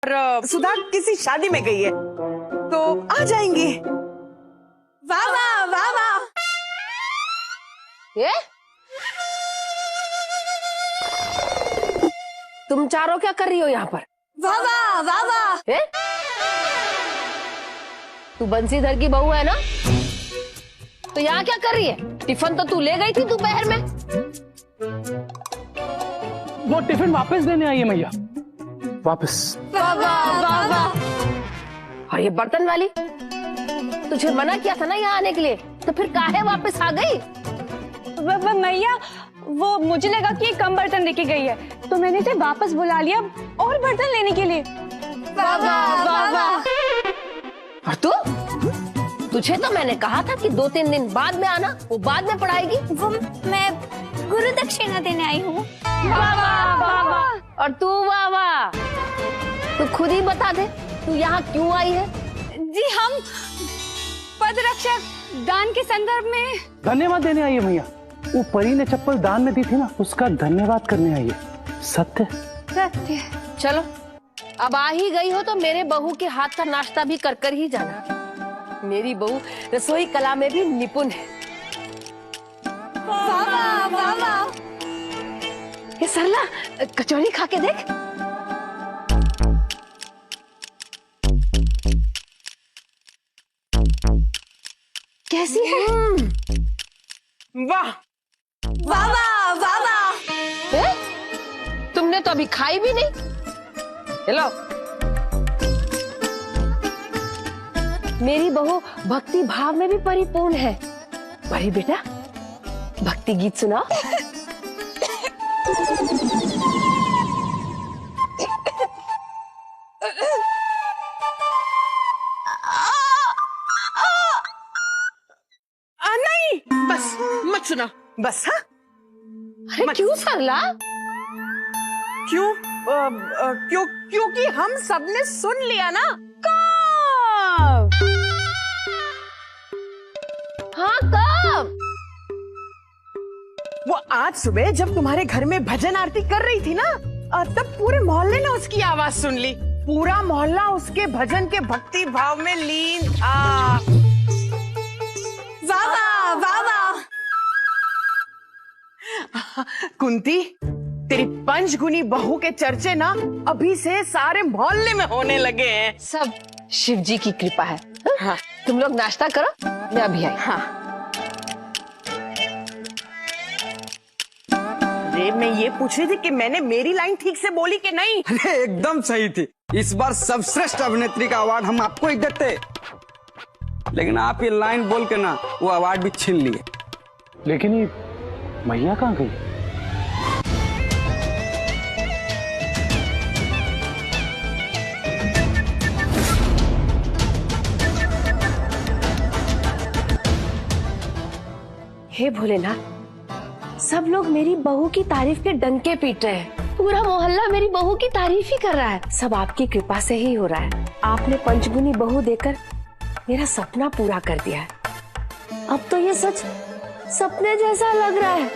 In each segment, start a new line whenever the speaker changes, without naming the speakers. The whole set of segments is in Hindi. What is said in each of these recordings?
और सुधा किसी शादी में गई है, तो आ जाएंगी।
वाह वाह वाह वाह।
ये तुम चारों क्या कर रही हो यहाँ पर?
वाह वाह वाह वाह।
ये तू बंसीधर की बहू है ना, तो यहाँ क्या कर रही है? टिफिन तो तू ले गई थी दोपहर में।
वो टिफिन वापस देने आई है मैया, वापस।
वाह वाह वाह वाह।
और ये बर्तन वाली, तुझे मना किया था ना यहाँ आने के लिए, तो फिर काहे वापस आ गई?
मैया, वो मुझे लगा कि कम बर्तन लेके गई है, तो मैंने इसे वापस बुला लिया और बर्तन लेने के लिए। वाह वाह वाह वाह।
और तू? तुझे तो मैंने कहा था कि 2-3 दिन बाद में आना, वो बाद में पढ़ाएगी।
वो मैं गुरु दक्षिणा देने आई हूँ।
वाह वाह वाह वाह। और तू वाह वाह, तू खुद ही बता दे, तू यहाँ क्यों आई है?
जी, हम पदरक्षक दान के संदर्भ में
धन्यवाद देने आई है मैया। वो परी ने चप्पल दान में दी थी ना, उसका धन्यवाद करने आई है। सत्य
सत्य।
चलो, अब आ ही गई हो तो मेरे बहू के हाथ का नाश्ता भी कर कर ही जाना। मेरी बहू रसोई कला में भी निपुण है।
वाह वाह वाह वाह।
ये सरला, कचौरी खा के देख। कैसी है?
वाह
वाह वाह वाह वाह।
तुमने तो अभी खाई भी नहीं। हेलो, मेरी बहू भक्ति भाव में भी परिपूर्ण है। परी बेटा, भक्ति गीत सुनाओ।
नहीं, बस मत सुना, बस। हाँ,
अरे क्यों सरला?
क्यों? क्योंकि हम सबने सुन लिया ना।
हाँ, कब?
वो आज सुबह जब तुम्हारे घर में भजन आरती कर रही थी ना, तब पूरे मोहल्ले ने उसकी आवाज सुन ली। पूरा मोहल्ला उसके भजन के भक्ति भाव में लीन था।
वाह वाह वाह वाह।
कुंती, तेरी पंचगुनी बहू के चर्चे ना अभी से सारे मोहल्ले में होने लगे हैं।
सब शिव जी की कृपा है।
हाँ,
तुम लोग नाश्ता करो, मैं अभी आई।
हाँ। अरे मैं ये पूछ रही थी कि मैंने मेरी लाइन ठीक से बोली कि नहीं?
अरे एकदम सही थी। इस बार सर्वश्रेष्ठ अभिनेत्री का अवार्ड हम आपको ही देते, लेकिन आप ये लाइन बोल के ना वो अवार्ड भी छीन लिए।
लेकिन ये मैया कहाँ गई?
हे भोलेनाथ, सब लोग मेरी बहू की तारीफ के डंके पीट रहे हैं। पूरा मोहल्ला मेरी बहू की तारीफ ही कर रहा है। सब आपकी कृपा से ही हो रहा है। आपने पंचगुनी बहू देकर मेरा सपना पूरा कर दिया है। अब तो ये सच सपने जैसा लग रहा है।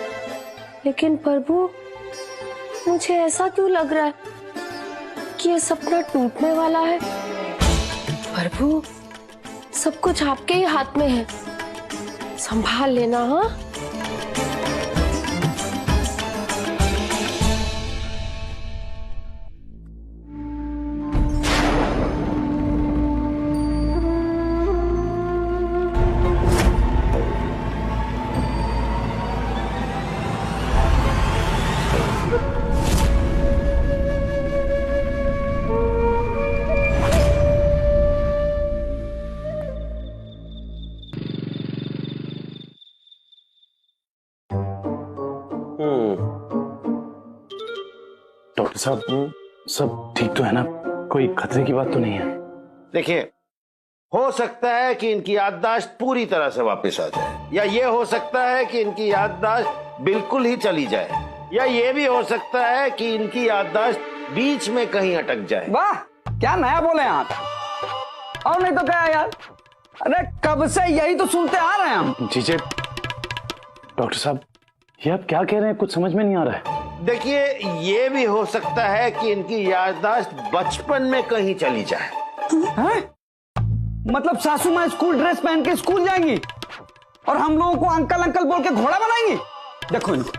लेकिन प्रभु, मुझे ऐसा क्यों लग रहा है कि ये सपना टूटने वाला है? प्रभु, सब कुछ आपके ही हाथ में है, संभाल लेना। हाँ,
डॉक्टर साहब, सब ठीक तो है ना? कोई खतरे की बात तो नहीं है?
देखिए, हो सकता है कि इनकी याददाश्त पूरी तरह से वापस आ जाए, या ये हो सकता है कि इनकी याददाश्त बिल्कुल ही चली जाए, या ये भी हो सकता है कि इनकी याददाश्त बीच में कहीं अटक जाए।
वाह, क्या नया बोले आप। और नहीं तो क्या यार, अरे कब से यही तो सुनते आ रहे हैं हम।
जीजे, डॉक्टर साहब, ये आप क्या कह रहे हैं? कुछ समझ में नहीं आ रहा है।
देखिए, ये भी हो सकता है कि इनकी याददाश्त बचपन में कहीं चली जाए।
हैं? मतलब सासू माँ स्कूल ड्रेस पहन के स्कूल जाएंगी और हम लोगों को अंकल अंकल बोल के घोड़ा बनाएंगी? देखो इनको।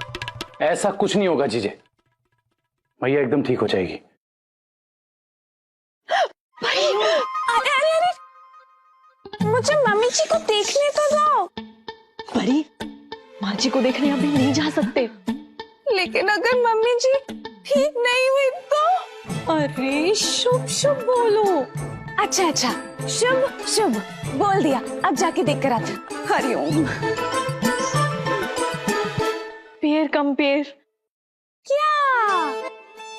ऐसा कुछ नहीं होगा जीजे, मैया एकदम ठीक हो जाएगी।
अरे अरे अरे, मुझे मम्मी जी को देखने तो दो। परी, माँ जी को देखने अभी नहीं जा सकते। लेकिन अगर मम्मी जी ठीक नहीं हुई तो? अरे शुभ शुभ बोलो। अच्छा अच्छा, शुभ शुभ बोल दिया, अब जाके देख कर आते। हरिओम। पेड़ कम पेड़। क्या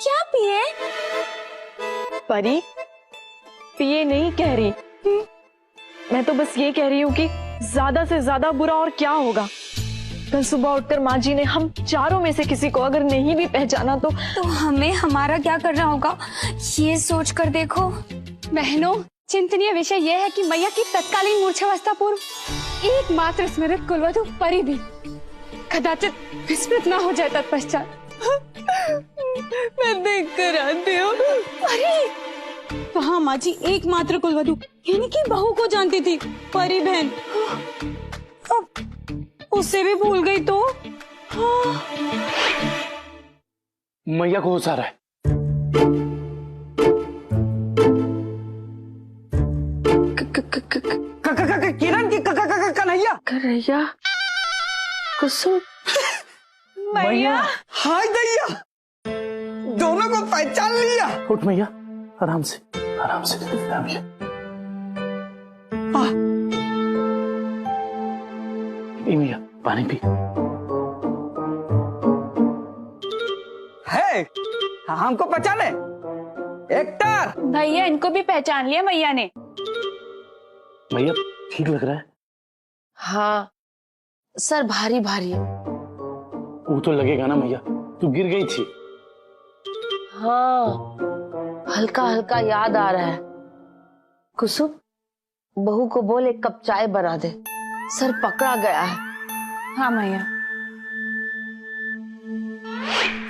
क्या पिए? परी, पिए नहीं कह रही, मैं तो बस ये कह रही हूँ कि ज्यादा से ज्यादा बुरा और क्या होगा। कल सुबह उठकर माँ जी ने हम चारों में से किसी को अगर नहीं भी पहचाना तो
हमें हमारा क्या करना होगा, ये सोच कर देखो।
बहनों, चिंतनीय विषय यह है कि मैया की तत्कालीन मूर्छावस्था पूर्व एकमात्र स्मृत कुलवधु परी भी कदाचित विस्मृत ना हो जाए तत्पश्चात। मैं देख कर आती हूँ। परी
कहाँ माँ जी एकमात्र कुलवधु यानी कि बहू को जानती थी, परी बहन, अब उससे भी भूल गई तो?
मैया को होश आ रहा है।
किरण की कन्हैया।
कन्हैया, कुसुम,
मैया।
हाय दैया, दोनों को पहचान लिया।
उठ मैया, आराम से आराम से आराम से। ए मैया, पानी पी।
है, हमको पहचाने? एक्टर।
भैया, इनको भी पहचान लिया मैया ने।
मैया ठीक लग रहा है?
हाँ, सर भारी भारी है।
वो तो लगेगा ना मैया, तू गिर गई थी।
हाँ, हल्का हल्का याद आ रहा है। कुसुम, बहू को बोल एक कप चाय बना दे, सर पकड़ा गया है।
हाँ मैया।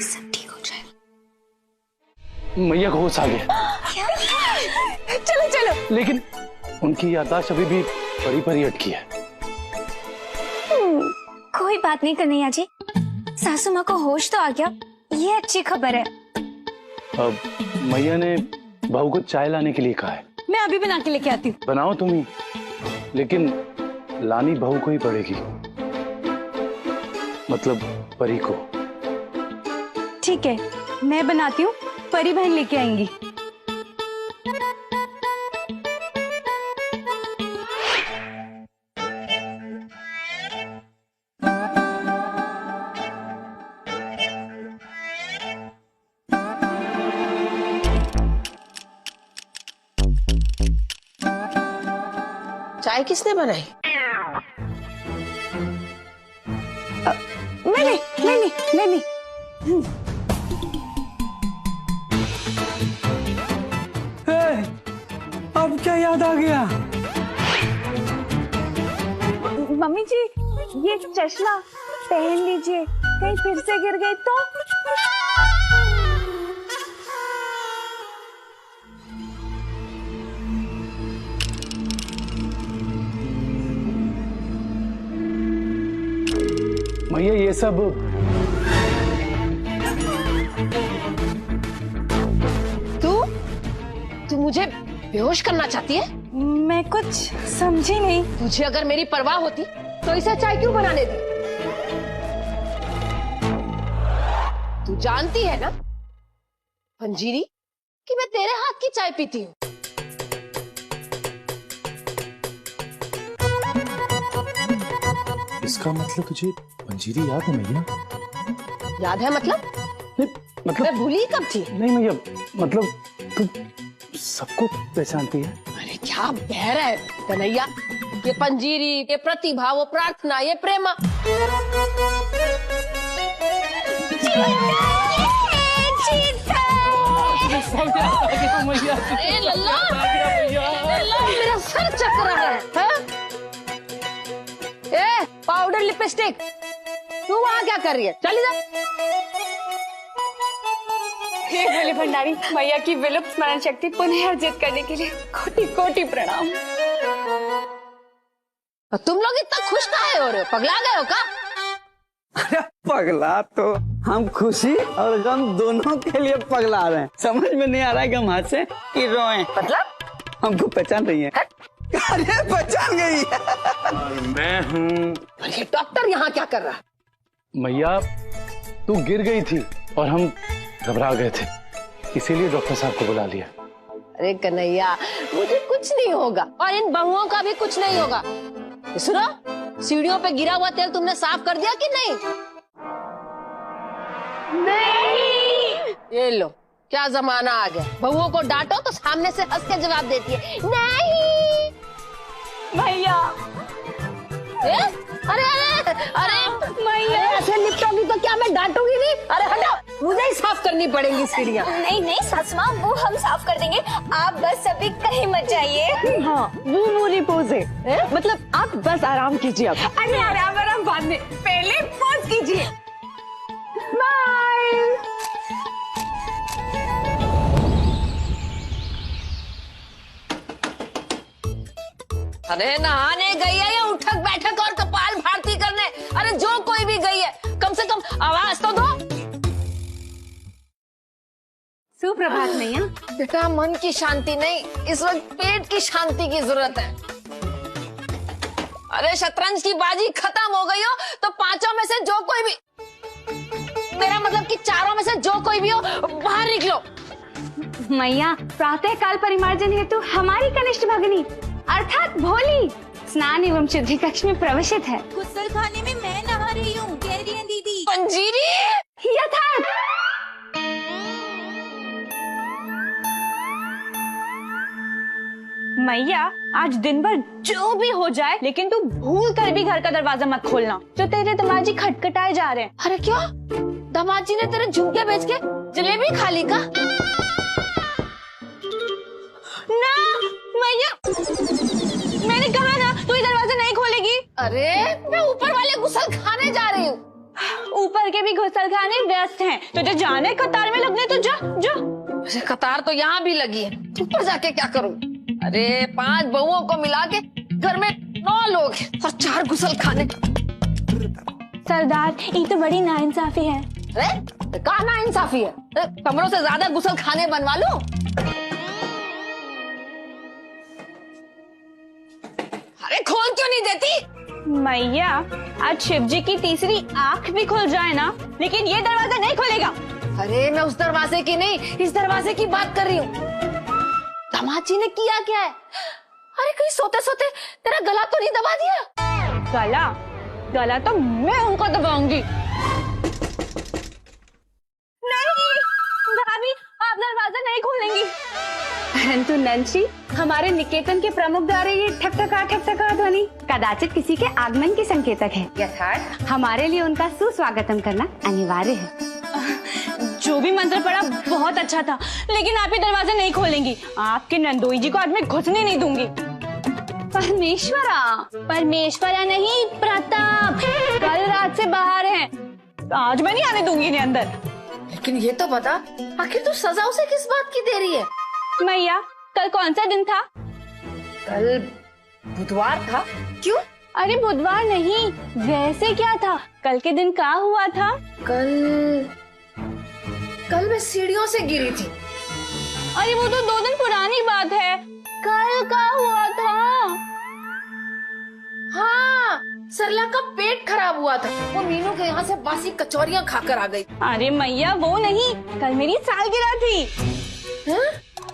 सब ठीक हो जाएगा।
मैया को होश आ गया।
चलो चलो।
लेकिन उनकी याददाश्त अभी भी परी परी अटकी है।
कोई बात नहीं कन्हैया जी, सासू माँ को होश तो आ गया, ये अच्छी खबर है।
अब मैया ने बहू को चाय लाने के लिए कहा है।
मैं अभी बना के लेके आती हूँ।
बनाओ तुम ही, लेकिन लानी बहू को ही पड़ेगी, मतलब परी को।
ठीक है, मैं बनाती हूँ, परी बहन लेके आएंगी।
चाय किसने बनाई?
मैंने
अब क्या याद आ गया?
मम्मी जी, ये चश्मा पहन लीजिए, कहीं फिर से गिर गई तो?
मैया ये सब
तू मुझे बेहोश करना चाहती है?
मैं कुछ समझी नहीं।
तुझे अगर मेरी परवाह होती तो इसे चाय क्यों बनाने दी? तू जानती है ना पंजीरी कि मैं तेरे हाथ की चाय पीती हूँ।
इसका मतलब तुझे पंजीरी याद है मैया?
याद है मतलब?
नहीं, मतलब
मैं भूली कब थी?
नहीं मैया, मतलब तू सबको पहचानती है।
अरे क्या बहरा है कन्हैया, ये पंजीरी, ये प्रतिभा, वो प्रार्थना, ये प्रेमा। अरे लल्ला, लल्ला मेरा सर चकरा है, हाँ? ए पाउडर लिपस्टिक, तू वहां क्या कर रही है? चल इधर।
हे भोले भंडारी, मैया की विलुप्त स्मरण शक्ति पुनः अर्जित करने के लिए कोटि कोटि प्रणाम।
तुम लोग इतना खुश काहे हो रहे हो? पगला गए हो का?
अरे पगला तो हम खुशी और गम दोनों के लिए पगला रहे हैं। समझ में नहीं आ रहा है कि हम हंसे कि रोएं।
मतलब
हमको पहचान रही है? अरे पहचान गई है।
मैं हूँ।
ये डॉक्टर यहाँ क्या कर रहा है?
मैया तू गिर गई थी और हम घबरा गए थे, इसीलिए डॉक्टर साहब को बुला लिया।
अरे कन्हैया, मुझे कुछ नहीं होगा और इन बहुओं का भी कुछ नहीं होगा। सुनो, सीढ़ियों पे गिरा हुआ तेल तुमने साफ कर दिया कि नहीं? नहीं। ये लो, क्या जमाना आ गया। बहुओं को डांटो तो सामने से हंस के जवाब देती है नहीं।
भैया
अरे अरे अरे
मैया,
ऐसे निपटोगी तो क्या मैं डांटूंगी नहीं? अरे हटो, मुझे ही साफ करनी पड़ेंगी सीढ़ियाँ।
नहीं नहीं सासू माँ, वो हम साफ कर देंगे, आप बस अभी कहीं मत जाइए।
हाँ, वो मोरी पोज है, मतलब आप बस आराम कीजिए अब।
अरे आराम बाद में, पहले पोज कीजिए। बाय।
अरे नहाने गई है या उठक बैठक और कपाल भारती करने? अरे जो कोई भी गई है, कम से कम आवाज तो दो।
सुप्रभात मैया।
बेटा, मन की शांति नहीं, इस वक्त पेट की शांति की जरूरत है। अरे शतरंज की बाजी खत्म हो गई हो तो पांचों में से जो कोई भी, मेरा मतलब कि चारों में से जो कोई भी हो, बाहर निकलो।
मैया, प्रातः काल परिमार्जन हेतु हमारी कनिष्ठ भगिनी अर्थात भोली स्नान एवं शुद्धि कक्ष में प्रवेशित है।
गुस्सल खाने में मैं नहा रही हूँ, कह रही है दीदी।
पंजीरी
यथार्थ। मैया, आज दिन भर जो भी हो जाए, लेकिन तू भूल कर भी घर का दरवाजा मत खोलना, जो तेरे दामाजी खटखटाए जा रहे हैं।
अरे क्यों? दामाजी ने तेरे झुमके बेच के जलेबी खा ली का?
ना मैया, मैंने कहा ना तू ये दरवाजा नहीं खोलेगी।
अरे मैं ऊपर वाले गुसल खाने जा रही हूँ।
ऊपर के भी घुसलखाने व्यस्त हैं, तो जो जाने कतार में लगने तो जा जा।
अरे कतार तो यहाँ भी लगी है, ऊपर जाके क्या करूँ? अरे 5 बहुओं को मिला के घर में 9 लोग हैं और 4 गुसल खाने।
सरदार, ये तो बड़ी नाइंसाफी है।
अरे कहाँ नाइंसाफी है? कमरों से ज्यादा गुसल खाने बनवा लूं? अरे खोल क्यों नहीं देती?
मैया, आज शिव जी की तीसरी आंख भी खुल जाए ना, लेकिन ये दरवाजा नहीं खुलेगा।
अरे मैं उस दरवाजे की नहीं, इस दरवाजे की बात कर रही हूँ। दामाद जी ने किया क्या है? अरे कहीं सोते सोते तेरा गला तो नहीं दबा दिया?
गला तो मैं उनको दबाऊंगी। नहीं भाभी, आप दरवाजा नहीं खोलेंगी। परंतु नंशी, हमारे निकेतन के प्रमुख द्वारा ये ठकठका ध्वनि कदाचित किसी के आगमन की संकेतक है। यथार्थ हमारे लिए उनका सुस्वागतम करना अनिवार्य है। जो भी मंत्र पढ़ा बहुत अच्छा था, लेकिन आप ये दरवाजा नहीं खोलेंगी। आपके नंदोई जी को आज मैं घुसने नहीं दूंगी। परमेश्वरा नहीं, प्रताप कल रात से बाहर हैं, तो आज मैं नहीं आने दूंगी इन्हें अंदर।
लेकिन ये तो बता, आखिर तू सजा उसे किस बात की दे रही है?
मैया, कल कौन सा दिन था?
कल बुधवार था। क्यों?
अरे बुधवार नहीं, वैसे क्या था? कल के दिन क्या हुआ था?
कल मैं सीढ़ियों से गिरी थी।
अरे वो तो 2 दिन पुरानी बात है। कल क्या हुआ था?
हाँ, सरला का पेट खराब हुआ था, वो मीनू के यहाँ से बासी कचौरियाँ खाकर आ गई।
अरे मैया, वो नहीं, कल मेरी सालगिरह थी।
है?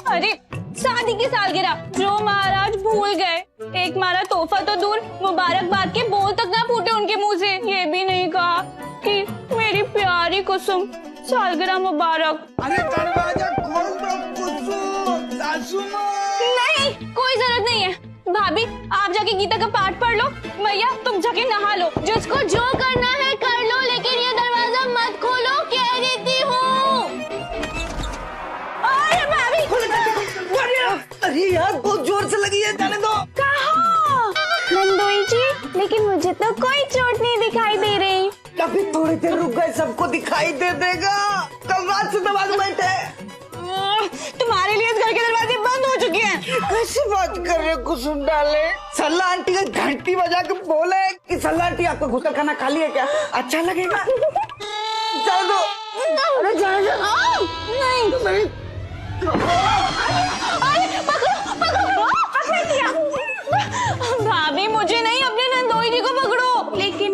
अरे शादी की सालगिरह, जो महाराज भूल गए। एक मारा तोहफा तो दूर, मुबारकबाद के बोल तक ना फूटे उनके मुंह से। ये भी नहीं कहा कि मेरी प्यारी कुसुम सालगिरह मुबारक।
अरे दरवाजा खोल दो कुसुम, सासू माँ।
नहीं, कोई जरूरत नहीं है। भाभी, आप जाके गीता का पाठ पढ़ लो। मैया, तुम जाके नहा लो।
जिसको जो करना है कर लो, लेकिन ये दरवाजा मत खोलो, कह देती हूँ।
अरे भाभी,
अरे यार, बहुत जोर से लगी है, जाने दो।
कहाँ? नंदोई जी, लेकिन मुझे तो कोई चोट नहीं दिखाई दे रही।
कभी थोड़ी देर रुक गए सबको दिखाई दे देगा। कल रात से दबा के बैठे।
तुम्हारे लिए इस घर के दरवाजे बंद हो चुके हैं।
कैसी बात कर रहे हो कुसुम डाले? सल्ला आंटी का घंटी बजा के बोले कि सल्ला आंटी आपका घुसर खाना खाली है क्या? अच्छा लगेगा? जाओ दो। अरे जाओ जाओ।
नहीं भाभी, मुझे नहीं, अपने नंदोई जी को पकड़ो।
लेकिन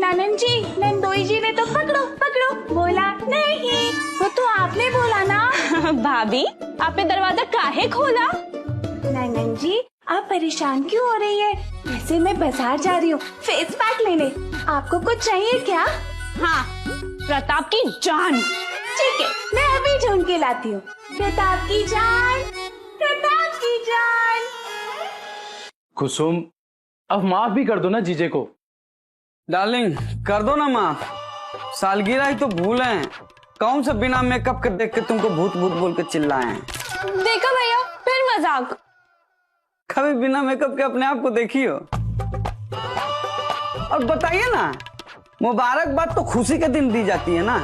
नंदोई जी ने तो पकड़ो बोला नहीं। वो तो आपने बोला ना।
भाभी, आपने दरवाजा काहे खोला?
नंदन जी, आप परेशान क्यों हो रही है? वैसे मैं बाजार जा रही हूँ फेस पैक लेने। आपको कुछ चाहिए क्या?
हाँ, प्रताप की जान।
ठीक है, मैं अभी ढूंढ के लाती हूँ। प्रताप की जान, प्रताप की जान।
कुसुम, अब माफ भी कर दो ना जीजे को।
डार्लिंग कर दो ना माफ। सालगिरह ही तो भूल है। कौन सा बिना मेकअप के देख के तुमको भूत भूत बोल के चिल्लाए हैं?
देखा भैया, फिर मजाक।
कभी बिना मेकअप के अपने आप को देखी हो? और बताइए ना, मुबारकबाद तो खुशी के दिन दी जाती है ना।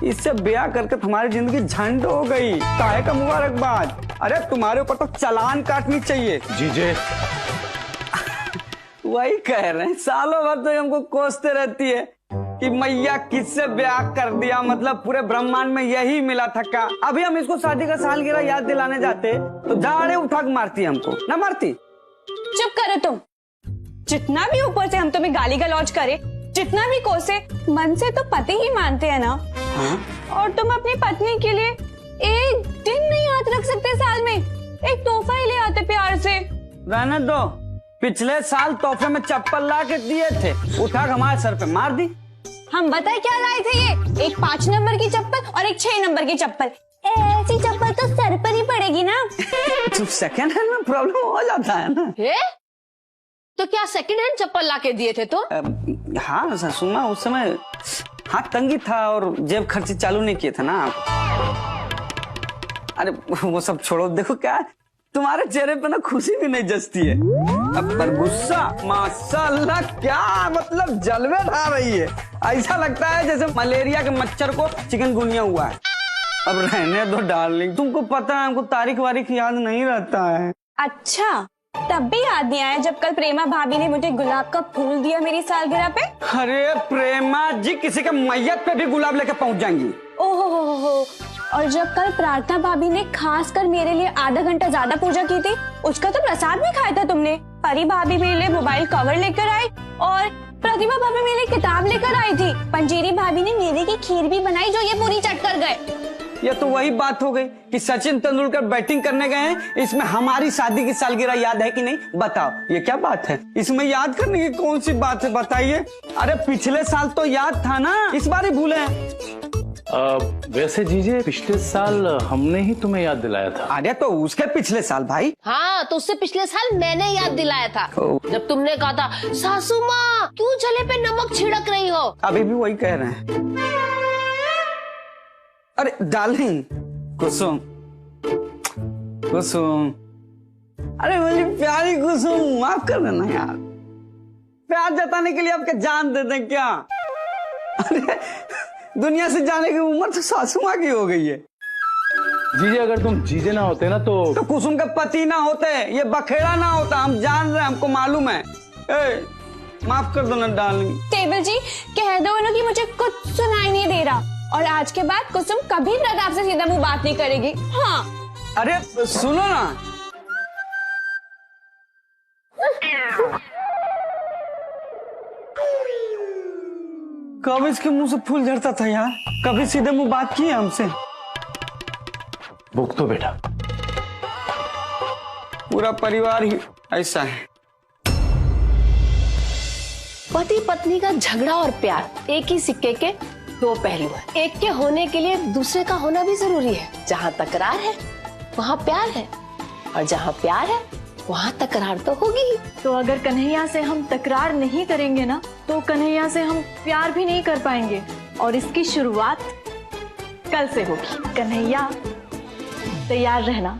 इससे ब्याह करके तुम्हारी जिंदगी झंड हो गई। काहे का मुबारकबाद? अरे तुम्हारे ऊपर तो चालान काटनी चाहिए।
जीजे
वही कह रहे हैं, सालों भर तो हमको कोसते रहती है कि मैया किससे ब्याह कर दिया, मतलब पूरे ब्रह्मांड में यही मिला था का। अभी हम इसको शादी का सालगिरह याद दिलाने जाते तो झाड़े उठा के मारती हमको, ना मारती?
चुप करो तुम। जितना भी ऊपर से हम तुम्हें गाली गलौज करे, जितना भी कोसे, मन से तो पति ही मानते हैं ना।
हाँ?
और तुम अपनी पत्नी के लिए एक दिन नहीं हाथ रख सकते साल में? एक तोहफा ही ले आते प्यार से।
रहने दो। पिछले साल तोहफे में चप्पल ला के दिए थे, उठा के हमारे सर पे मार दी।
हम बताए क्या लाए थे? ये एक 5 नंबर की चप्पल और एक 6 नंबर की चप्पल। ऐसी चप्पल तो सर पर ही पड़ेगी ना।
तो सेकंड हैंड में प्रॉब्लम हो जाता है ना।
तो क्या सेकंड हैंड चप्पल लाके दिए थे तो?
हाँ सासुमा, उस समय हाथ तंगी था और जेब खर्ची चालू नहीं किए थे ना आप। अरे वो सब छोड़ो। देखो क्या तुम्हारे चेहरे पे ना खुशी भी नहीं जचती है, अब पर गुस्सा माशाल्लाह क्या मतलब जलवे ढा रही है। ऐसा लगता है जैसे मलेरिया के मच्छर को चिकनगुनिया हुआ है। अब रहने दो डार्लिंग, तुमको पता है हमको तारीख वारीख याद नहीं रहता है।
अच्छा, तब भी याद नहीं आया जब कल प्रेमा भाभी ने मुझे गुलाब का फूल दिया मेरी सालगिरह पे?
अरे प्रेमा जी किसी के मैयत पे भी गुलाब लेके पहुंच जाएंगी।
ओहो, और जब कल प्रार्थना भाभी ने खास कर मेरे लिए आधा घंटा ज्यादा पूजा की थी, उसका तो प्रसाद भी खाया था तुमने। परी भाभी मेरे लिए मोबाइल कवर लेकर आई और प्रतिभा भाभी मेरे लिए किताब लेकर आई थी। पंजीरी भाभी ने मेरे की खीर भी बनाई जो ये पूरी चट कर गए।
ये तो वही बात हो गई कि सचिन तेंदुलकर बैटिंग करने गए हैं, इसमें हमारी शादी की सालगिरह याद है कि नहीं? बताओ, ये क्या बात है? इसमें याद करने की कौन सी बात है बताइए? अरे पिछले साल तो याद था ना, इस बार ही भूले हैं।
वैसे जीजे पिछले साल हमने ही तुम्हें याद दिलाया था।
अरे तो उसके पिछले साल भाई।
हाँ, तो उससे पिछले साल मैंने याद दिलाया था जब तुमने कहा था सासू माँ क्यों जले पे नमक छिड़क रही हो।
अभी भी वही कह रहे हैं। अरे डार्लिंग कुसुम, कुसुम, अरे मेरी प्यारी कुसुम, माफ कर देना यार। प्यार जताने के लिए आपके जान दे दें क्या? अरे दुनिया से जाने की उम्र तो सासू माँ की हो गई है।
जीजे अगर तुम जीजे ना होते ना तो
कुसुम के पति ना होते, ये बखेड़ा ना होता। हम जान रहे हैं, हमको मालूम है। माफ कर दो ना डार्लिंग।
टेबल जी, कह दो ना कि मुझे कुछ सुनाई नहीं दे रहा, और आज के बाद कुसुम कभी प्रताप से सीधा मुंह बात नहीं करेगी। हाँ।
अरे सुनो ना, कब इसके मुंह से फूल झड़ता था यार? कभी सीधे मुंह बात की है हमसे?
भुगतो बेटा।
पूरा परिवार ही ऐसा है।
पति पत्नी का झगड़ा और प्यार एक ही सिक्के के दो पहलू हैं। एक के होने के लिए दूसरे का होना भी जरूरी है। जहाँ तकरार है वहाँ प्यार है, और जहाँ प्यार है वहाँ तकरार तो होगी ही।
तो अगर कन्हैया से हम तकरार नहीं करेंगे ना, तो कन्हैया से हम प्यार भी नहीं कर पाएंगे, और इसकी शुरुआत कल से होगी। कन्हैया तैयार रहना।